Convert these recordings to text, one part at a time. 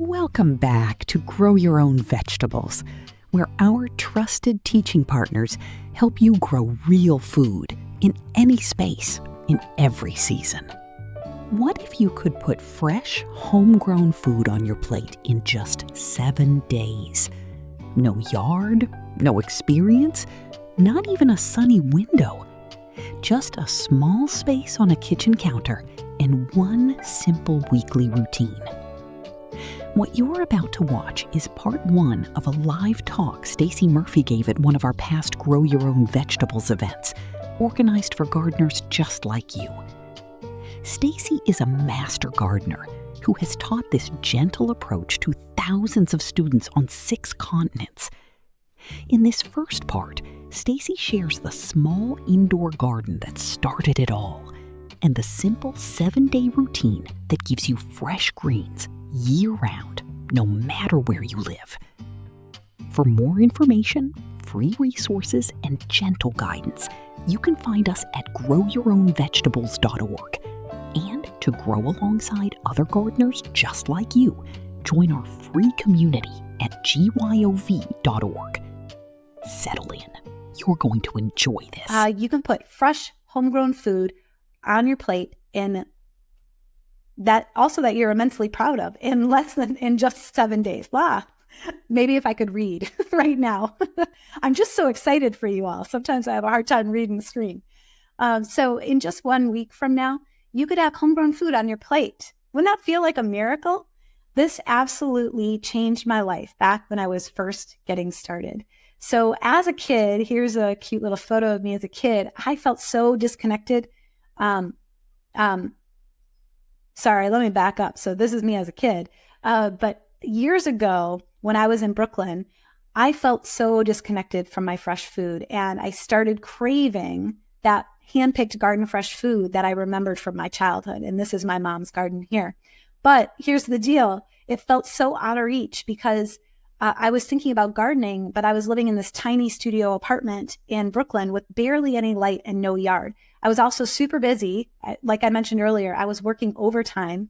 Welcome back to Grow Your Own Vegetables, where our trusted teaching partners help you grow real food in any space, in every season. What if you could put fresh, homegrown food on your plate in just 7 days? No yard, no experience, not even a sunny window. Just a small space on a kitchen counter and one simple weekly routine. What you're about to watch is part 1 of a live talk Stacey Murphy gave at one of our past Grow Your Own Vegetables events, organized for gardeners just like you. Stacey is a master gardener who has taught this gentle approach to thousands of students on 6 continents. In this first part, Stacey shares the small indoor garden that started it all and the simple 7-day routine that gives you fresh greens year-round, no matter where you live. For more information, free resources, and gentle guidance, you can find us at growyourownvegetables.org. And to grow alongside other gardeners just like you, join our free community at gyov.org. Settle in. You're going to enjoy this. You can put fresh, homegrown food on your plate in that you're immensely proud of in just 7 days. Wow. Maybe if I could read right now. I'm just so excited for you all. Sometimes I have a hard time reading the screen. So in just 1 week from now, you could have homegrown food on your plate. Wouldn't that feel like a miracle? This absolutely changed my life back when I was first getting started. So as a kid, here's a cute little photo of me as a kid. I felt so disconnected. Sorry, let me back up. So this is me as a kid. But years ago, when I was in Brooklyn, I felt so disconnected from my fresh food. And I started craving that hand-picked garden fresh food that I remembered from my childhood. And this is my mom's garden here. But here's the deal. It felt so out of reach because I was thinking about gardening, but I was living in this tiny studio apartment in Brooklyn with barely any light and no yard. I was also super busy. Like I mentioned earlier, I was working overtime,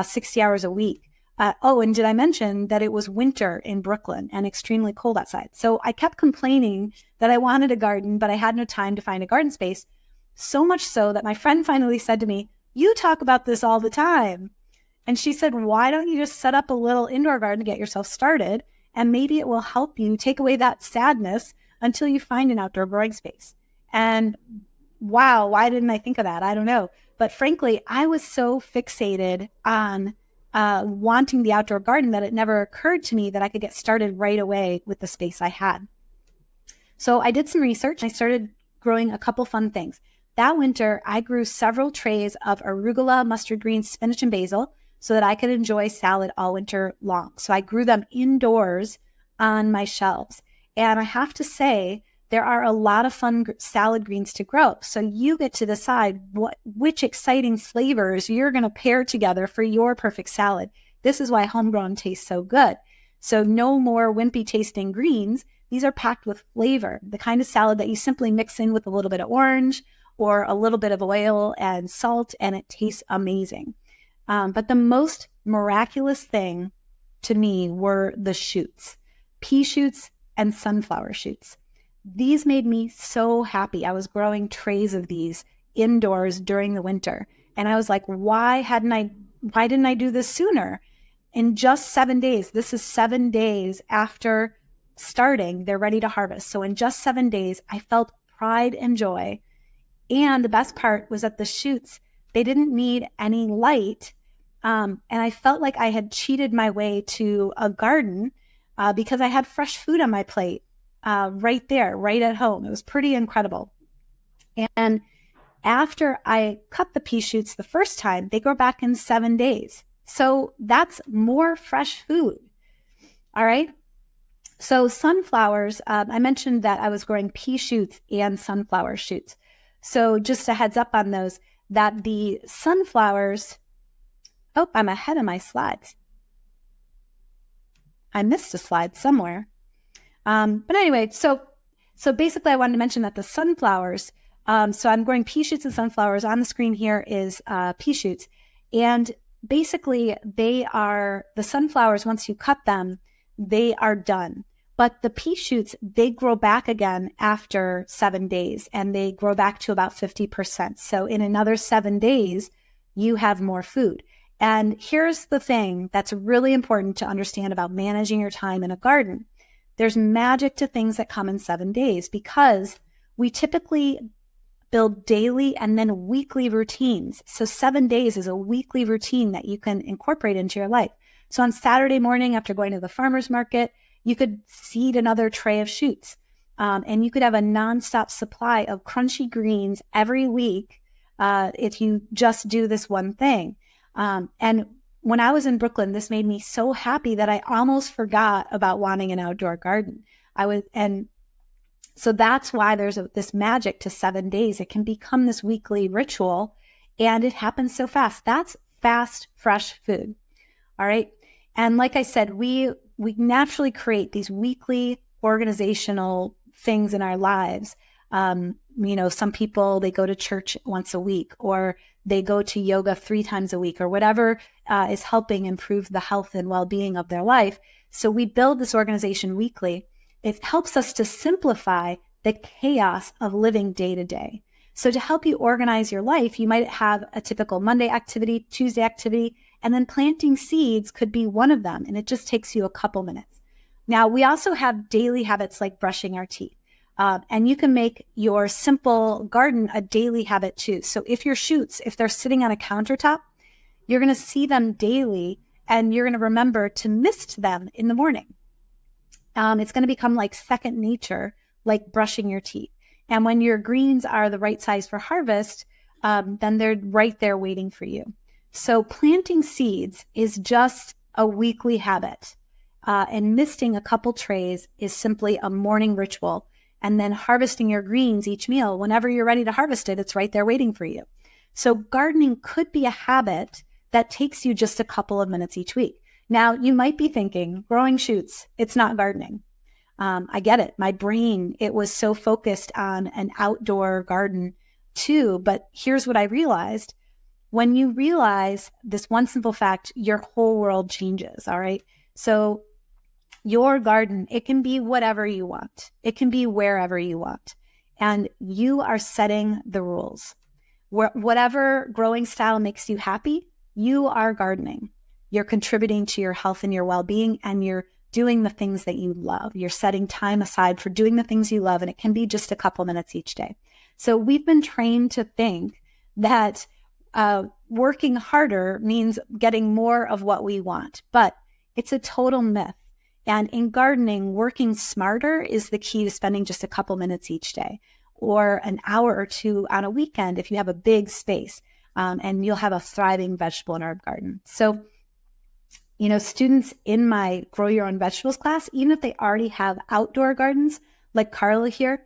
60 hours a week. And did I mention that it was winter in Brooklyn and extremely cold outside? So I kept complaining that I wanted a garden, but I had no time to find a garden space. So much so that my friend finally said to me, "You talk about this all the time." And she said, "Why don't you just set up a little indoor garden to get yourself started? And maybe it will help you take away that sadness until you find an outdoor growing space." And wow, why didn't I think of that? I don't know. But frankly, I was so fixated on wanting the outdoor garden that it never occurred to me that I could get started right away with the space I had. So I did some research. I started growing a couple fun things. That winter, I grew several trays of arugula, mustard greens, spinach, and basil so that I could enjoy salad all winter long. So I grew them indoors on my shelves. And I have to say, there are a lot of fun salad greens to grow. So you get to decide which exciting flavors you're going to pair together for your perfect salad. This is why homegrown tastes so good. So no more wimpy tasting greens. These are packed with flavor, the kind of salad that you simply mix in with a little bit of orange or a little bit of oil and salt, and it tastes amazing. But the most miraculous thing to me were the shoots, pea shoots and sunflower shoots. These made me so happy. I was growing trays of these indoors during the winter. And I was like, why didn't I do this sooner? In just 7 days, this is 7 days after starting, they're ready to harvest. So in just 7 days, I felt pride and joy. And the best part was that the shoots, they didn't need any light. And I felt like I had cheated my way to a garden because I had fresh food on my plate. Right there, right at home. It was pretty incredible. And after I cut the pea shoots the first time, they grow back in 7 days. So that's more fresh food. All right. So sunflowers, I mentioned that I was growing pea shoots and sunflower shoots. So just a heads up on those, that the sunflowers, I'm ahead of my slides. I missed a slide somewhere. But anyway, so basically I wanted to mention that the sunflowers, so I'm growing pea shoots and sunflowers. On the screen here is pea shoots. And basically the sunflowers, once you cut them, they are done. But the pea shoots, they grow back again after 7 days, and they grow back to about 50%. So in another 7 days, you have more food. And here's the thing that's really important to understand about managing your time in a garden. There's magic to things that come in 7 days, because we typically build daily and then weekly routines. So 7 days is a weekly routine that you can incorporate into your life. So on Saturday morning after going to the farmer's market, you could seed another tray of shoots. And you could have a nonstop supply of crunchy greens every week if you just do this one thing. And when I was in Brooklyn, this made me so happy that I almost forgot about wanting an outdoor garden. So that's why there's this magic to 7 days. It can become this weekly ritual, and it happens so fast. That's fast, fresh food. All right. And like I said, we naturally create these weekly organizational things in our lives. Some people, they go to church once a week, or they go to yoga 3 times a week, or whatever is helping improve the health and well-being of their life. So we build this organization weekly. It helps us to simplify the chaos of living day to day. So to help you organize your life, you might have a typical Monday activity, Tuesday activity, and then planting seeds could be one of them. And it just takes you a couple minutes. Now, we also have daily habits like brushing our teeth. And you can make your simple garden a daily habit too. So if your shoots, if they're sitting on a countertop, you're going to see them daily, and you're going to remember to mist them in the morning. It's going to become like second nature, like brushing your teeth. And when your greens are the right size for harvest, then they're right there waiting for you. So planting seeds is just a weekly habit. And misting a couple trays is simply a morning ritual. And then harvesting your greens each meal, whenever you're ready to harvest it, it's right there waiting for you. So gardening could be a habit that takes you just a couple of minutes each week. Now, you might be thinking, growing shoots, it's not gardening. I get it. My brain, it was so focused on an outdoor garden too. But here's what I realized. When you realize this one simple fact, your whole world changes, all right? So your garden, it can be whatever you want. It can be wherever you want. And you are setting the rules. Whatever growing style makes you happy, you are gardening. You're contributing to your health and your well-being, and you're doing the things that you love. You're setting time aside for doing the things you love, and it can be just a couple minutes each day. So we've been trained to think that working harder means getting more of what we want, but it's a total myth. And in gardening, working smarter is the key to spending just a couple minutes each day, or an hour or two on a weekend if you have a big space, and you'll have a thriving vegetable and herb garden. So, students in my Grow Your Own Vegetables class, even if they already have outdoor gardens, like Carla here,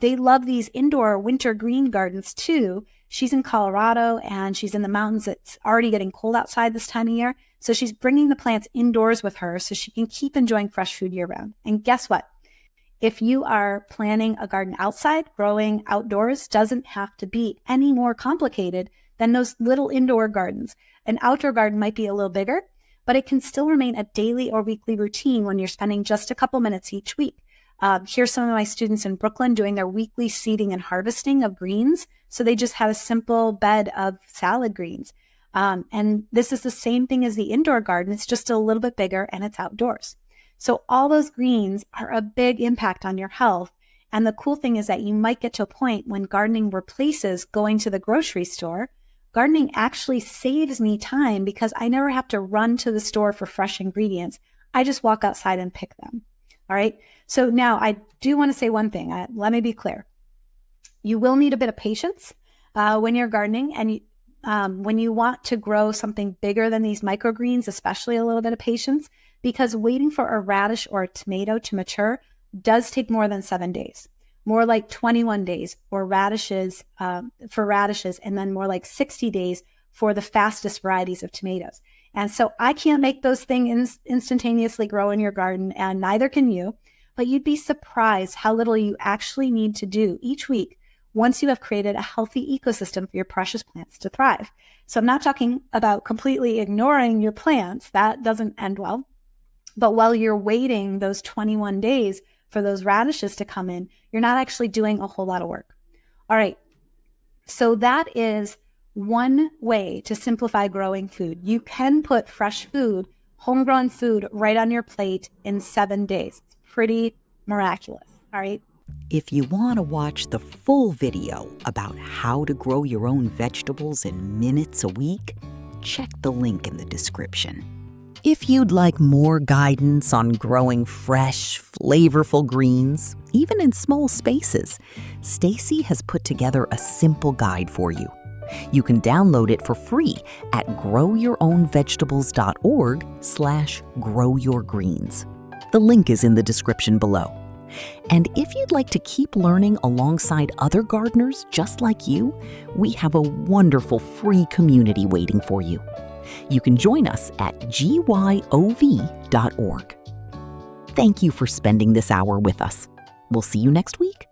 they love these indoor winter green gardens too. She's in Colorado, and she's in the mountains. It's already getting cold outside this time of year. So she's bringing the plants indoors with her so she can keep enjoying fresh food year round. And guess what? If you are planning a garden outside, growing outdoors doesn't have to be any more complicated than those little indoor gardens. An outdoor garden might be a little bigger, but it can still remain a daily or weekly routine when you're spending just a couple minutes each week. Here's some of my students in Brooklyn doing their weekly seeding and harvesting of greens. So they just have a simple bed of salad greens. And this is the same thing as the indoor garden. It's just a little bit bigger, and it's outdoors. So all those greens are a big impact on your health. And the cool thing is that you might get to a point when gardening replaces going to the grocery store. Gardening actually saves me time because I never have to run to the store for fresh ingredients. I just walk outside and pick them. All right. So now I do want to say one thing. Let me be clear. You will need a bit of patience when you're gardening, and when you want to grow something bigger than these microgreens, especially a little bit of patience, because waiting for a radish or a tomato to mature does take more than 7 days, more like 21 days for radishes, and then more like 60 days for the fastest varieties of tomatoes. And so I can't make those things instantaneously grow in your garden, and neither can you, but you'd be surprised how little you actually need to do each week once you have created a healthy ecosystem for your precious plants to thrive. So I'm not talking about completely ignoring your plants. That doesn't end well. But while you're waiting those 21 days for those radishes to come in, you're not actually doing a whole lot of work. All right. So that is one way to simplify growing food. You can put fresh food, homegrown food, right on your plate in 7 days. It's pretty miraculous. All right. If you want to watch the full video about how to grow your own vegetables in minutes a week, check the link in the description. If you'd like more guidance on growing fresh, flavorful greens, even in small spaces, Stacey has put together a simple guide for you. You can download it for free at growyourownvegetables.org/growyourgreens. The link is in the description below. And if you'd like to keep learning alongside other gardeners just like you, we have a wonderful free community waiting for you. You can join us at gyov.org. Thank you for spending this hour with us. We'll see you next week.